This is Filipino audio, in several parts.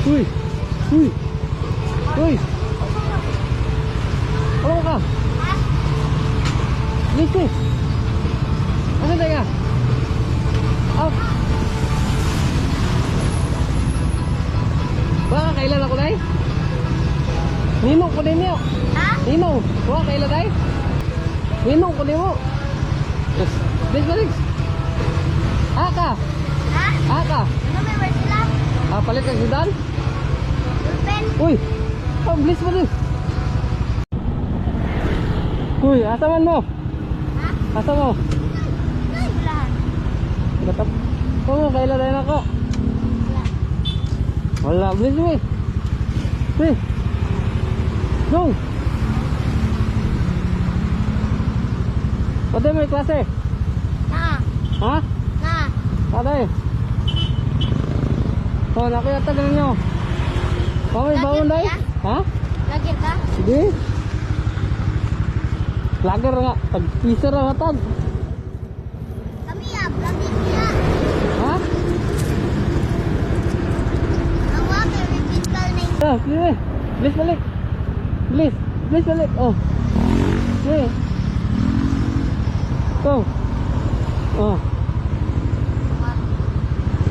Uy! Uy! Uy! Ano ka? Bilis! Asan tayo ka? Up! Baka kailan ako tayo? Ninong ko din niyo. Ha? Ninong! Baka kailan tayo? Ninong ko din mo. Bilis! Aka! Ha? Aka! Ano may word sila? Palit ka sudan? Pen? Uy! Bilis mo din! Uy! Asa man mo? Ha? Asa mo? Bulahan. Batap. Kailan tayo na ako? Wala. Wala, bilis mo eh. Bilis. Dong. Pwede mo yung klase? Na. Ha? Na. Pwede. Naku yata ganun nyo. May baon dahi? Ha? Lagir ka? Hindi. Lager nga. Tag-teaser nga tag. Kami ya. Lagir niya. Ha? Ang water may fiscal na Bilis. Bilis balik. Bilis. Bilis balik. Oh. Bilis. Go. Oh.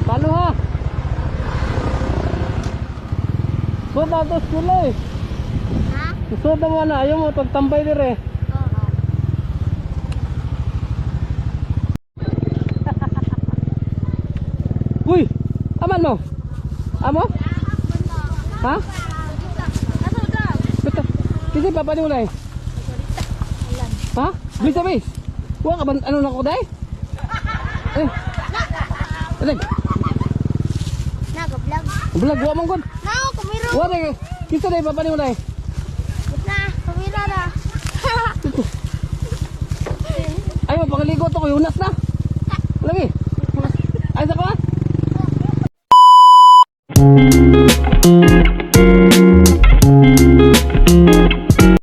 Paano ha? Suot na ito school eh. Ha? Suot na mo na. Ayaw mo pagtambay dire. Oo. Uy! Aman mo? Amo? Ha? Betul. Kasi papa ni mo na eh. Ha? Bilis na bilis. Huwag ka ba ano na ko dahi? Eh. Alag. Nag-vlog. Vlog. Huwag mong good. Na, kumiro. Huwag na eh. Kisa na papa ni mo na eh. Na, kumiro na. Ay, mapangaligo to ko. Yunas na. Lagi. Ay, sa ka?